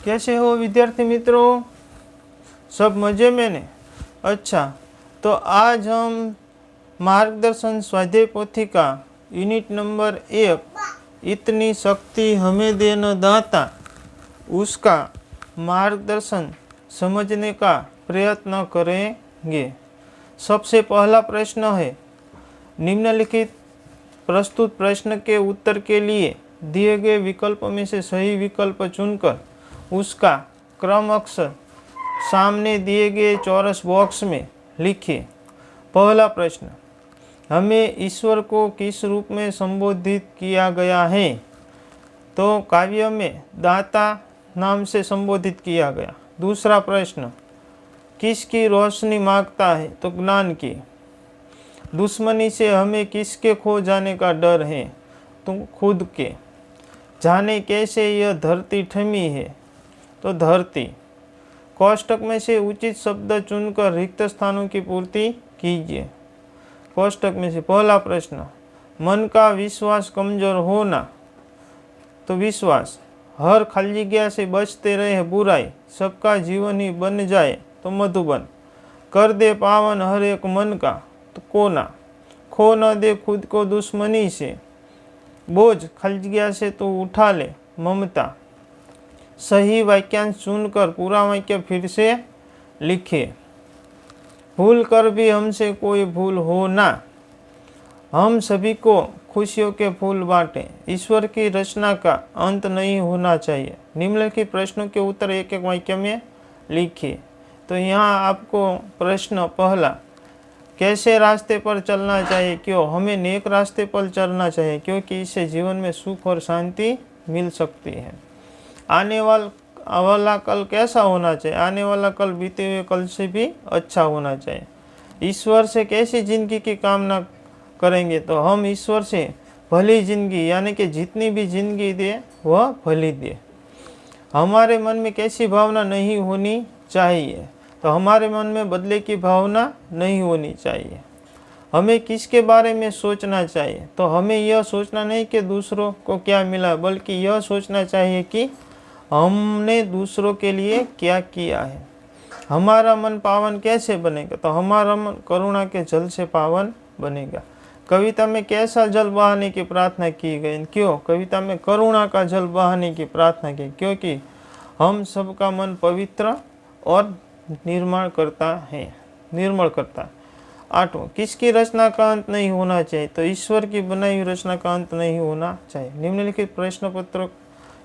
कैसे हो विद्यार्थी मित्रों, सब मजे में ने? अच्छा, तो आज हम मार्गदर्शन स्वाध्याय पोथी का यूनिट नंबर 1 इतनी शक्ति हमें दे न दाता, उसका मार्गदर्शन समझने का प्रयत्न करेंगे। सबसे पहला प्रश्न है, निम्नलिखित प्रस्तुत प्रश्न के उत्तर के लिए दिए गए विकल्प में से सही विकल्प चुनकर उसका क्रम अक्षर सामने दिए गए चौरस बॉक्स में लिखिए। पहला प्रश्न, हमें ईश्वर को किस रूप में संबोधित किया गया है? तो काव्य में दाता नाम से संबोधित किया गया। दूसरा प्रश्न, किसकी रोशनी मांगता है? तो ज्ञान की। दुश्मनी से हमें किसके खो जाने का डर है? तो खुद के। जाने कैसे यह धरती थमी है? तो धरती। कोष्टक में से उचित शब्द चुनकर रिक्त स्थानों की पूर्ति कीजिए। कोष्टक में से पहला प्रश्न, मन का विश्वास कमजोर होना। तो विश्वास, हर खाली जगह से बचते रहे बुराई, सबका जीवन ही बन जाए तो मधुबन, कर दे पावन हर एक मन का तो कोना, खो न दे खुद को दुश्मनी से, बोझ खाली जगह से तो उठा ले ममता। सही वाक्यांश चुनकर पूरा वाक्य फिर से लिखिए। भूल कर भी हमसे कोई भूल हो ना, हम सभी को खुशियों के फूल बांटे, ईश्वर की रचना का अंत नहीं होना चाहिए। निम्नलिखित प्रश्नों के उत्तर एक एक वाक्य में लिखिए। तो यहाँ आपको प्रश्न पहला, कैसे रास्ते पर चलना चाहिए? क्यों? हमें नेक रास्ते पर चलना चाहिए क्योंकि इससे जीवन में सुख और शांति मिल सकती है। आने वाला कल कैसा होना चाहिए? आने वाला कल बीते हुए कल से भी अच्छा होना चाहिए। ईश्वर से कैसी जिंदगी की कामना करेंगे? तो हम ईश्वर से भली जिंदगी, यानी कि जितनी भी जिंदगी दे वह भली दे। हमारे मन में कैसी भावना नहीं होनी चाहिए? तो हमारे मन में बदले की भावना नहीं होनी चाहिए। हमें किसके बारे में सोचना चाहिए? तो हमें यह सोचना नहीं कि दूसरों को क्या मिला, बल्कि यह सोचना चाहिए कि हमने दूसरों के लिए क्या किया है। हमारा मन पावन कैसे बनेगा? तो हमारा मन करुणा के जल से पावन बनेगा। कविता में कैसा जल बहाने की प्रार्थना की गई? क्यों? कविता में करुणा का जल बहाने की प्रार्थना की, क्योंकि हम सबका मन पवित्र और निर्मल करता है। 8वां, किसकी रचना का अंत नहीं होना चाहिए? तो ईश्वर की बनाई हुई रचना का अंत नहीं होना चाहिए। निम्नलिखित प्रश्न पत्र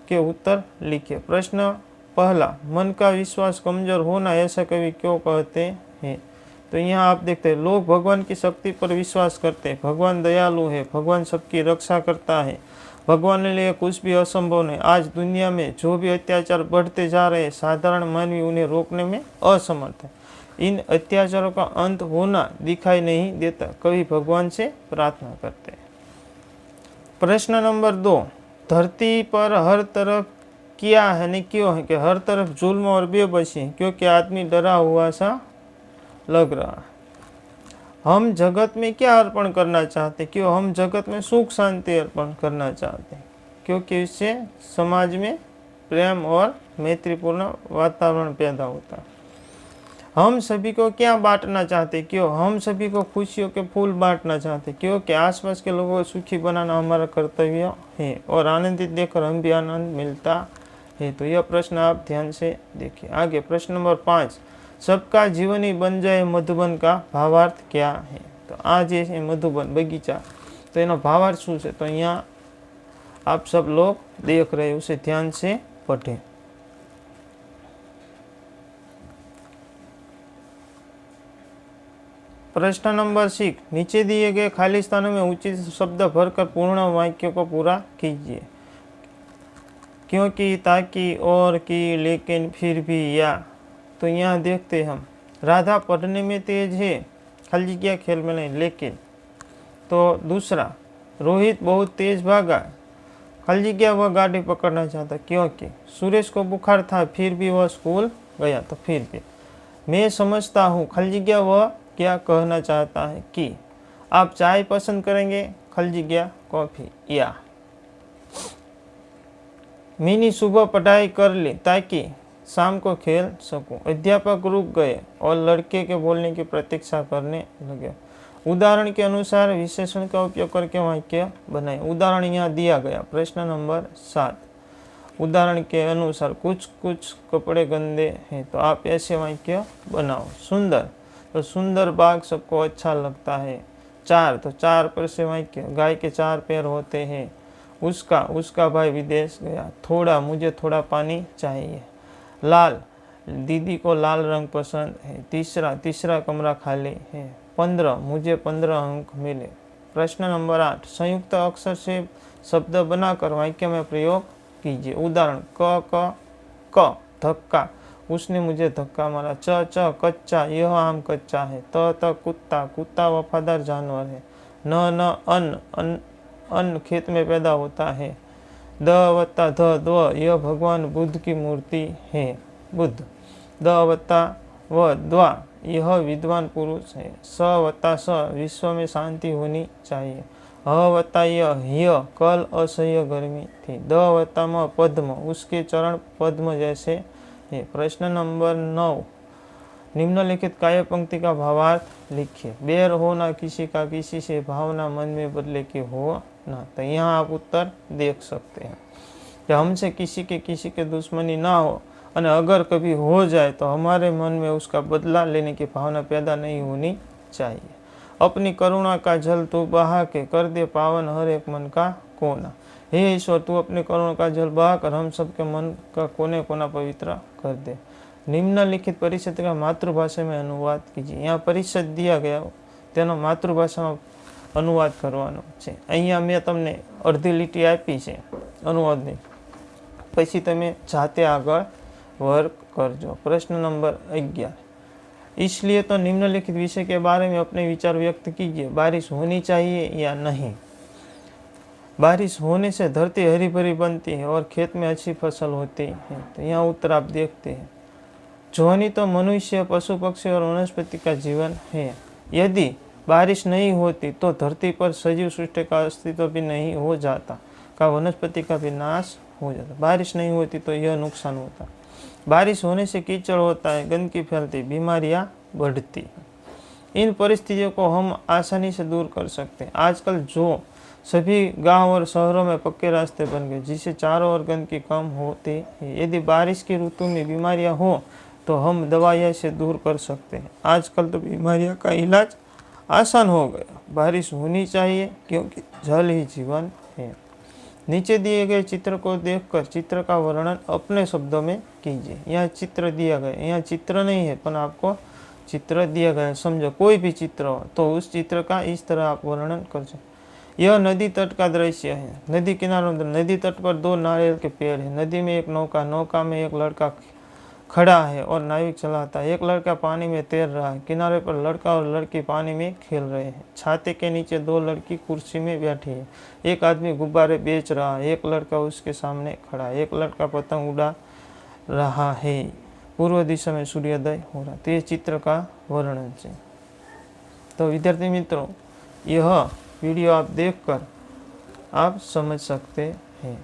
के उत्तर लिखिए। प्रश्न पहला, मन का विश्वास कमजोर होना ऐसा कवि क्यों कहते हैं? तो यहाँ आप देखते हैं, लोग भगवान की शक्ति पर विश्वास करते हैं, भगवान दयालु है, भगवान सबकी रक्षा करता है, भगवान के लिए कुछ भी असंभव नहीं। आज दुनिया में जो भी अत्याचार बढ़ते जा रहे हैं, साधारण मानवी उन्हें रोकने में असमर्थ है। इन अत्याचारों का अंत होना दिखाई नहीं देता, कवि भगवान से प्रार्थना करते हैं। प्रश्न नंबर 2, धरती पर हर तरफ क्या है नहीं क्यों है? कि हर तरफ जुल्म और बेबसी है क्योंकि आदमी डरा हुआ सा लग रहा। हम जगत में क्या अर्पण करना चाहते? क्यों? हम जगत में सुख शांति अर्पण करना चाहते हैं क्योंकि इससे समाज में प्रेम और मैत्रीपूर्ण वातावरण पैदा होता है। हम सभी को क्या बांटना चाहते? क्यों? हम सभी को खुशियों के फूल बांटना चाहते क्योंकि आसपास के लोगों को सुखी बनाना हमारा कर्तव्य है और आनंदित देखकर हम भी आनंद मिलता है। तो यह प्रश्न आप ध्यान से देखिए। आगे प्रश्न नंबर 5, सबका जीवन ही बन जाए मधुबन का भावार्थ क्या है? तो आज ये मधुबन बगीचा, तो एनो भावार्थ शू है? तो यहाँ आप सब लोग देख रहे हैं, उसे ध्यान से पढ़ें। प्रश्न नंबर 6, नीचे दिए गए खाली स्थानों में उचित शब्द भरकर पूर्ण वाक्य को पूरा कीजिए। क्योंकि, ताकि, और, की, लेकिन, फिर भी, या। तो यहाँ देखते हम, राधा पढ़ने में तेज है, खाली जगह खेल में नहीं, लेकिन। तो दूसरा, रोहित बहुत तेज भागा, खाली जगह वह गाड़ी पकड़ना चाहता क्योंकि। सुरेश को बुखार था फिर भी वह स्कूल गया, तो फिर भी। मैं समझता हूँ, खाली जगह वह क्या कहना चाहता है कि। आप चाय पसंद करेंगे, खाली जगह कॉफी, या। मिनी सुबह पढ़ाई कर ली ताकि शाम को खेल सकूं। अध्यापक रुक गए और लड़के के बोलने की प्रतीक्षा करने लगे। उदाहरण के अनुसार विशेषण का उपयोग करके वाक्य बनाए। उदाहरण यहाँ दिया गया। प्रश्न नंबर 7, उदाहरण के अनुसार कुछ कुछ कपड़े गंदे हैं, तो आप ऐसे वाक्य बनाओ। सुंदर, तो सुंदर बाग सबको अच्छा लगता है। 4, तो 4 पर से वाक्य। गाय के 4 पैर होते हैं। उसका भाई विदेश गया। थोड़ा, मुझे थोड़ा पानी चाहिए। लाल, दीदी को लाल रंग पसंद है। तीसरा कमरा खाली है। 15, मुझे 15 अंक मिले। प्रश्न नंबर 8, संयुक्त अक्षर से शब्द बनाकर वाक्य में प्रयोग कीजिए। उदाहरण क धक्का, उसने मुझे धक्का मारा। च कच्चा, यह आम कच्चा है। त कुत्ता वफादार जानवर है। न अन्न खेत में पैदा होता है। द ध्व, यह भगवान बुद्ध की मूर्ति है। बुद्ध। द्वा, यह विद्वान पुरुष है। स, विश्व में शांति होनी चाहिए। यह कल असह्य गर्मी थी। म, पद्म, उसके चरण पद्म जैसे है। प्रश्न नंबर 9, निम्नलिखित काव्य पंक्ति का भावार्थ लिखिए। बैर हो ना किसी का किसी से, भावना मन में बदले की हो ना। तो यहाँ आप उत्तर देख सकते हैं कि हमसे किसी के दुश्मनी ना हो, और अगर कभी हो जाए तो हमारे मन में उसका बदला लेने की भावना पैदा नहीं होनी चाहिए। अपनी करुणा का जल तू बहा के, कर दे पावन हर एक मन का कोना। हे ईश्वर, तू अपनी करुणा का जल बहा कर हम सबके मन का कोने कोना पवित्र कर दे। निम्नलिखित परिषद का मातृभाषा में अनुवाद कीजिए। यहाँ परिषद दिया गया तेनो मातृभाषाમાં अनुवाद करવાનો છે। અહીંયા મેં તમને અડધી લીટી આપી છે अनुवादની, પછી તમે જાતે આગળ વર્ક करजो। प्रश्न नंबर 11, इसलिए तो निम्नलिखित विषय के बारे में अपने विचार व्यक्त कीजिए। बारिश होनी चाहिए या नहीं। बारिश होने से धरती हरी भरी बनती है और खेत में अच्छी फसल होती है। तो यहाँ उत्तर आप देखते हैं। ध्वनि तो मनुष्य, पशु पक्षी और वनस्पति का जीवन है। यदि बारिश नहीं होती तो धरती पर सजीव सृष्टि का अस्तित्व भी नहीं हो जाता, का वनस्पति का भी नाश हो जाता। बारिश नहीं होती तो यह नुकसान होता। बारिश होने से कीचड़ होता है, गंदगी फैलती, बीमारियां बढ़ती। इन परिस्थितियों को हम आसानी से दूर कर सकते हैं। आजकल जो सभी गांव और शहरों में पक्के रास्ते बन गए, जिससे चारों ओर गंदगी कम होती है। यदि बारिश की ऋतु में बीमारियां हो तो हम दवाइयाँ से दूर कर सकते हैं। आजकल तो बीमारियों का इलाज आसान हो गया। बारिश होनी चाहिए क्योंकि जल ही जीवन है। नीचे दिए गए चित्र को देखकर चित्र का वर्णन अपने शब्दों में कीजिए। यहाँ चित्र दिया गया, यहाँ चित्र नहीं है पर आपको चित्र दिया गया है। समझो, कोई भी चित्र हो तो उस चित्र का इस तरह आप वर्णन कर सकते। यह नदी तट का दृश्य है। नदी किनारों, नदी तट पर 2 नारियल के पेड़ है। नदी में एक नौका में एक लड़का खड़ा है और नाविक चलाता है। एक लड़का पानी में तैर रहा है। किनारे पर लड़का और लड़की पानी में खेल रहे हैं। छाते के नीचे 2 लड़की कुर्सी में बैठी है। एक आदमी गुब्बारे बेच रहा है। एक लड़का उसके सामने खड़ा है। एक लड़का पतंग उड़ा रहा है। पूर्व दिशा में सूर्योदय हो रहा है। तो ये चित्र का वर्णन है। तो विद्यार्थी मित्रों, यह वीडियो आप देखकर आप समझ सकते हैं।